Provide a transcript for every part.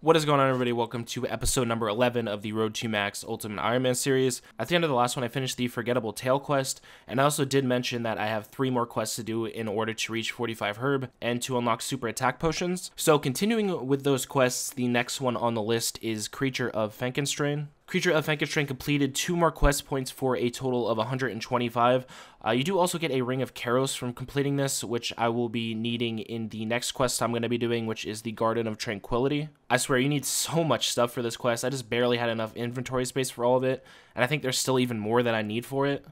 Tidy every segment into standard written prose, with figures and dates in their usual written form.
What is going on, everybody? Welcome to episode number 11 of the Road to Max Ultimate Ironman series. At the end of the last one, I finished the Forgettable Tail quest, and I also did mention that I have 3 more quests to do in order to reach 45 herb and to unlock super attack potions. So continuing with those quests, the next one on the list is Creature of Frankenstrain. Creature of Frankenstrain completed 2 more quest points for a total of 125. You do also get a Ring of Karos from completing this, which I will be needing in the next quest I'm going to be doing, which is the Garden of Tranquility. I swear, you need so much stuff for this quest. I just barely had enough inventory space for all of it, and I think there's still even more that I need for it.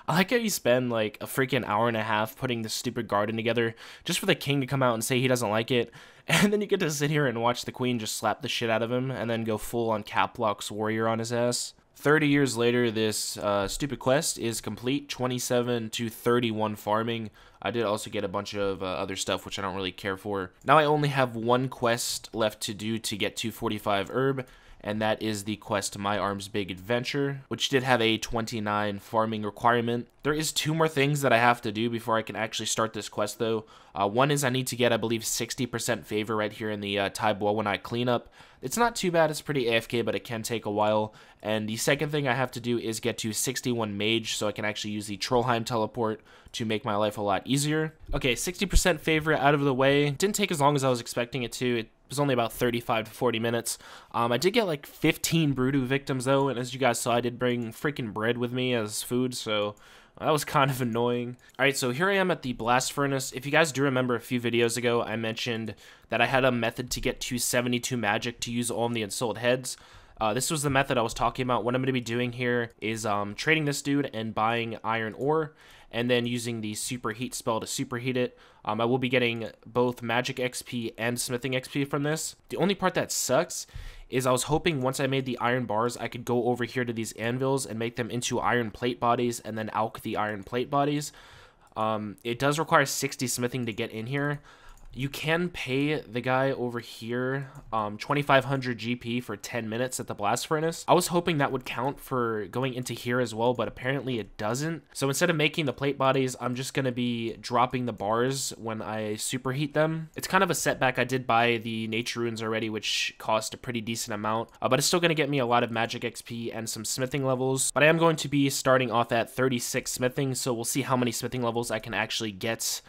I like how you spend like a freaking hour and a half putting this stupid garden together just for the king to come out and say he doesn't like it, and then you get to sit here and watch the queen just slap the shit out of him and then go full on Caplocks warrior on his ass. 30 years later, this stupid quest is complete. 27 to 31 farming. I did also get a bunch of other stuff, which I don't really care for. Now I only have 1 quest left to do to get to 45 herb, and that is the quest My Arms Big Adventure, which did have a 29 farming requirement. There is 2 more things that I have to do before I can actually start this quest, though. One is I need to get, I believe, 60% favor right here in the Taibo when I clean up. It's not too bad, it's pretty AFK, but it can take a while. And the second thing I have to do is get to 61 mage, so I can actually use the Trollheim teleport to make my life a lot easier. Okay, 60% favor out of the way. Didn't take as long as I was expecting it to. It was only about 35 to 40 minutes. I did get like 15 Brudu victims though, and as you guys saw, I did bring freaking bread with me as food, so that was kind of annoying. Alright, so here I am at the blast furnace. If you guys do remember a few videos ago, I mentioned that I had a method to get to 72 magic to use all of the ensouled heads. This was the method I was talking about. What I'm going to be doing here is trading this dude and buying iron ore, and then using the superheat spell to superheat it. I will be getting both magic XP and smithing XP from this. The only part that sucks is I was hoping once I made the iron bars, I could go over here to these anvils and make them into iron plate bodies and then alch the iron plate bodies. It does require 60 smithing to get in here. You can pay the guy over here 2,500 GP for 10 minutes at the blast furnace. I was hoping that would count for going into here as well, but apparently it doesn't. So instead of making the plate bodies, I'm just going to be dropping the bars when I superheat them. It's kind of a setback. I did buy the nature runes already, which cost a pretty decent amount, but it's still going to get me a lot of magic XP and some smithing levels. But I am going to be starting off at 36 smithing, so we'll see how many smithing levels I can actually get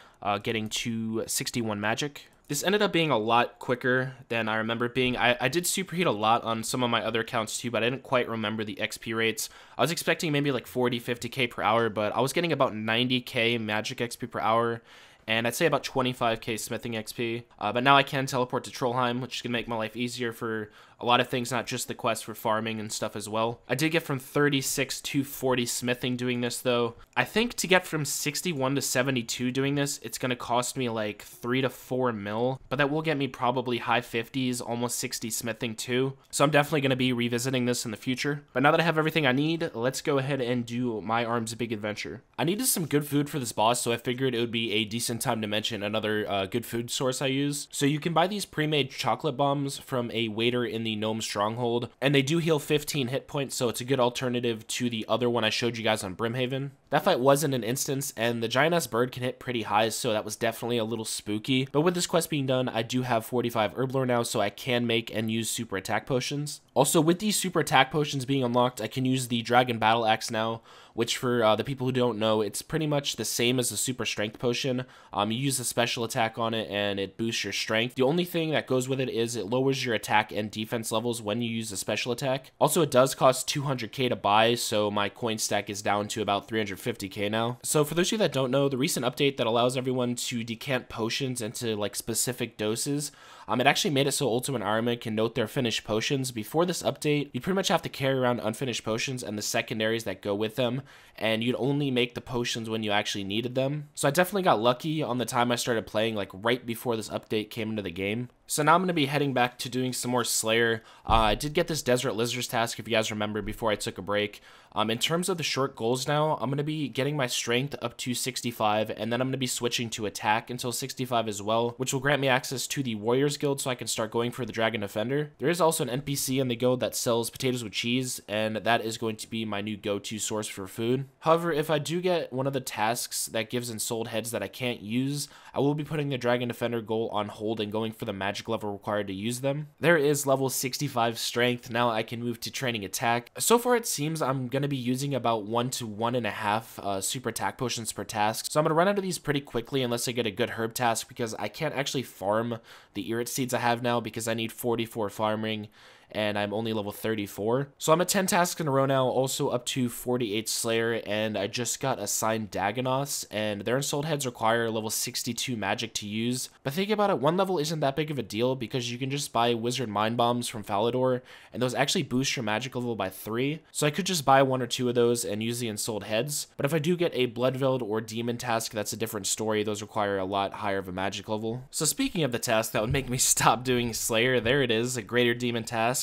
getting to 61 magic. This ended up being a lot quicker than I remember it being. I did superheat a lot on some of my other accounts too, but I didn't quite remember the XP rates. I was expecting maybe like 40, 50k per hour, but I was getting about 90k magic XP per hour, and I'd say about 25k smithing XP. But now I can teleport to Trollheim, which is going to make my life easier for a lot of things, not just the quest for farming and stuff as well. I did get from 36 to 40 smithing doing this though. I think to get from 61 to 72 doing this, it's going to cost me like 3 to 4 mil, but that will get me probably high 50s, almost 60 smithing too. So I'm definitely going to be revisiting this in the future. But now that I have everything I need, let's go ahead and do My Arms Big Adventure. I needed some good food for this boss, so I figured it would be a decent time to mention another good food source I use. So you can buy these pre-made chocolate bombs from a waiter in the Gnome Stronghold, and they do heal 15 hit points, so it's a good alternative to the other one I showed you guys on Brimhaven. That fight wasn't an instance, and the giant-ass bird can hit pretty high, so that was definitely a little spooky. But with this quest being done, I do have 45 herblore now, so I can make and use super attack potions. Also, with these super attack potions being unlocked, I can use the Dragon Battle Axe now, which for the people who don't know, it's pretty much the same as a super strength potion. You use a special attack on it and it boosts your strength. The only thing that goes with it is it lowers your attack and defense levels when you use a special attack. Also, it does cost 200k to buy, so my coin stack is down to about 350k now. So for those of you that don't know, the recent update that allows everyone to decant potions into like specific doses, it actually made it so Ultimate Ironman can note their finished potions. Before this update, you pretty much have to carry around unfinished potions and the secondaries that go with them, and you'd only make the potions when you actually needed them. So I definitely got lucky on the time I started playing, like right before this update came into the game. So now I'm going to be heading back to doing some more Slayer. I did get this Desert Lizards task, if you guys remember, before I took a break. In terms of the short goals now, I'm going to be getting my strength up to 65, and then I'm going to be switching to attack until 65 as well, which will grant me access to the Warriors Guild so I can start going for the Dragon Defender. There is also an NPC in the guild that sells potatoes with cheese, and that is going to be my new go-to source for food. However, if I do get one of the tasks that gives ensouled heads that I can't use, I will be putting the Dragon Defender goal on hold and going for the magic magic level required to use them. There is level 65 strength. Now I can move to training attack. So far it seems I'm going to be using about 1 to 1.5 super attack potions per task. So I'm going to run out of these pretty quickly unless I get a good herb task, because I can't actually farm the Irit seeds I have now because I need 44 farming and I'm only level 34. So I'm at 10 tasks in a row now, also up to 48 Slayer, and I just got assigned Dagonoths, and their Ensouled Heads require level 62 magic to use. But think about it, one level isn't that big of a deal because you can just buy Wizard Mind Bombs from Falador, and those actually boost your magic level by 3. So I could just buy 1 or 2 of those and use the Ensouled Heads. But if I do get a Bloodveld or Demon task, that's a different story. Those require a lot higher of a magic level. So speaking of the task that would make me stop doing Slayer, there it is, a Greater Demon task.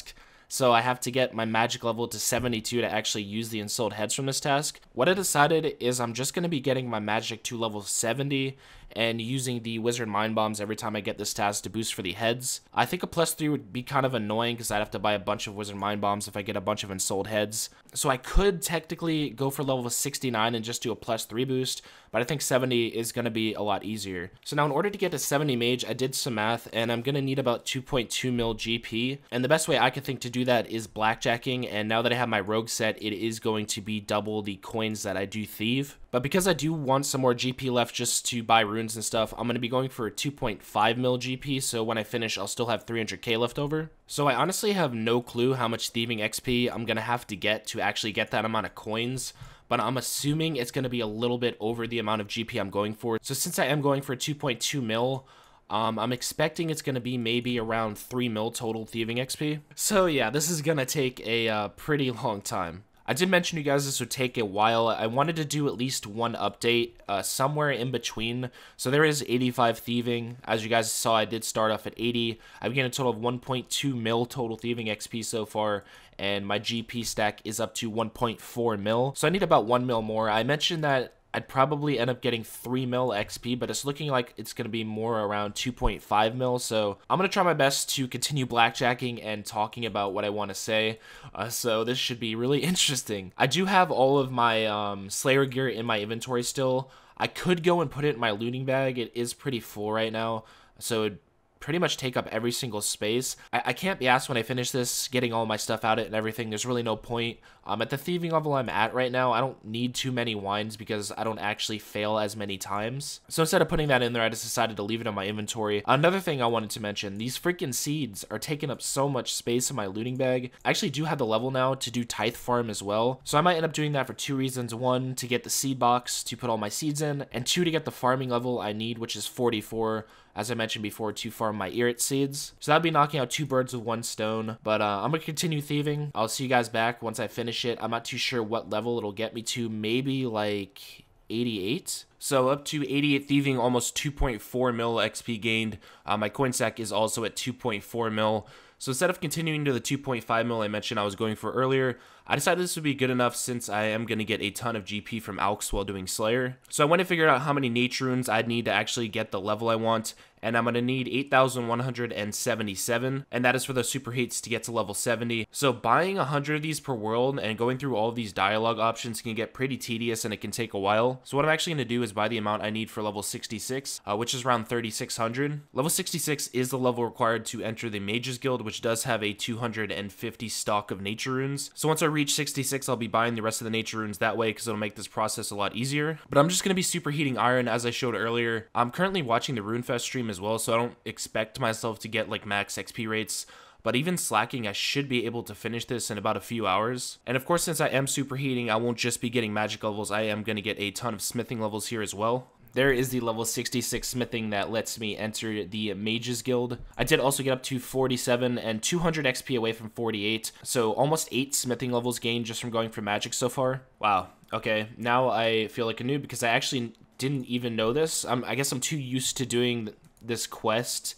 So I have to get my magic level to 72 to actually use the Ensouled Heads from this task. What I decided is I'm just going to be getting my magic to level 70 and using the Wizard Mind Bombs every time I get this task to boost for the heads. I think a +3 would be kind of annoying because I'd have to buy a bunch of Wizard Mind Bombs if I get a bunch of Ensouled Heads. So I could technically go for level 69 and just do a +3 boost, but I think 70 is going to be a lot easier. So now in order to get to 70 mage, I did some math, and I'm going to need about 2.2 mil GP, and the best way I could think to do that is blackjacking, and now that I have my rogue set, it is going to be double the coins that I do thieve. But because I do want some more GP left just to buy runes and stuff, I'm going to be going for a 2.5 mil GP, so when I finish, I'll still have 300k left over. So I honestly have no clue how much thieving XP I'm going to have to get to actually get that amount of coins, but I'm assuming it's going to be a little bit over the amount of GP I'm going for. So since I am going for 2.2 mil, I'm expecting it's going to be maybe around 3 mil total thieving XP. So yeah, this is going to take a pretty long time. I did mention to you guys this would take a while. I wanted to do at least one update somewhere in between. So there is 85 thieving. As you guys saw, I did start off at 80. I've gained a total of 1.2 mil total thieving XP so far, and my GP stack is up to 1.4 mil. So I need about 1 mil more. I mentioned that I'd probably end up getting 3 mil XP, but it's looking like it's going to be more around 2.5 mil, so I'm going to try my best to continue blackjacking and talking about what I want to say, so this should be really interesting. I do have all of my Slayer gear in my inventory still. I could go and put it in my looting bag. It is pretty full right now, so it'd pretty much take up every single space. I can't be asked when I finish this getting all my stuff out and everything. There's really no point. At the thieving level I'm at right now, I don't need too many wines because I don't actually fail as many times. So instead of putting that in there, I just decided to leave it in my inventory. Another thing I wanted to mention, these freaking seeds are taking up so much space in my looting bag. I actually do have the level now to do tithe farm as well. So I might end up doing that for 2 reasons. 1, to get the seed box to put all my seeds in, and 2, to get the farming level I need, which is 44. As I mentioned before, to farm my Irit seeds. So that'd be knocking out 2 birds with 1 stone. But I'm going to continue thieving. I'll see you guys back once I finish it. I'm not too sure what level it'll get me to. Maybe like 88. So up to 88 thieving, almost 2.4 mil XP gained. My coin stack is also at 2.4 mil. So instead of continuing to the 2.5 mil I mentioned I was going for earlier, I decided this would be good enough since I am going to get a ton of GP from Alks while doing Slayer. So I went and figured out how many nature runes I'd need to actually get the level I want, and I'm going to need 8,177, and that is for the superheats to get to level 70. So buying 100 of these per world and going through all of these dialogue options can get pretty tedious and it can take a while. So what I'm actually going to do is buy the amount I need for level 66, which is around 3,600. Level 66 is the level required to enter the Mages Guild, which does have a 250 stock of nature runes. So once I reach 66, I'll be buying the rest of the nature runes that way because it'll make this process a lot easier. But I'm just going to be superheating iron as I showed earlier. I'm currently watching the RuneFest stream as well, so I don't expect myself to get like max XP rates. But even slacking, I should be able to finish this in about a few hours. And of course, since I am superheating, I won't just be getting magic levels. I am going to get a ton of smithing levels here as well. There is the level 66 smithing that lets me enter the Mages Guild. I did also get up to 47 and 200 XP away from 48. So almost 8 smithing levels gained just from going for magic so far. Wow. Okay, now I feel like a noob because I actually didn't even know this. I guess I'm too used to doing this quest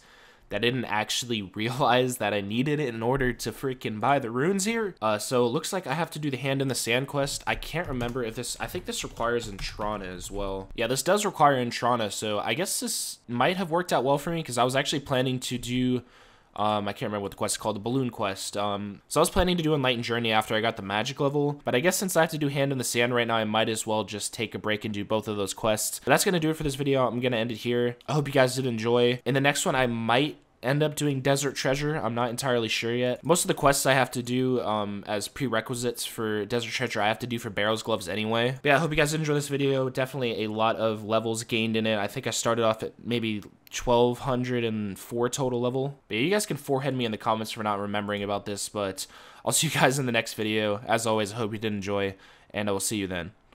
that I didn't actually realize that I needed it in order to freaking buy the runes here. So it looks like I have to do the Hand in the Sand quest. I can't remember if this, I think this requires Intrana as well. Yeah, this does require Intrana, so I guess this might have worked out well for me because I was actually planning to do, I can't remember what the quest is called, the Balloon quest. So I was planning to do Enlightened Journey after I got the magic level, but I guess since I have to do Hand in the Sand right now, I might as well just take a break and do both of those quests. But that's going to do it for this video. I'm going to end it here. I hope you guys did enjoy. In the next one, I might end up doing Desert Treasure. I'm not entirely sure yet. Most of the quests I have to do as prerequisites for Desert Treasure, I have to do for Barrels Gloves anyway. But yeah, I hope you guys enjoy this video. Definitely a lot of levels gained in it. I think I started off at maybe 1204 total level. But yeah, you guys can forehead me in the comments for not remembering about this, but I'll see you guys in the next video. As always, I hope you did enjoy, and I will see you then.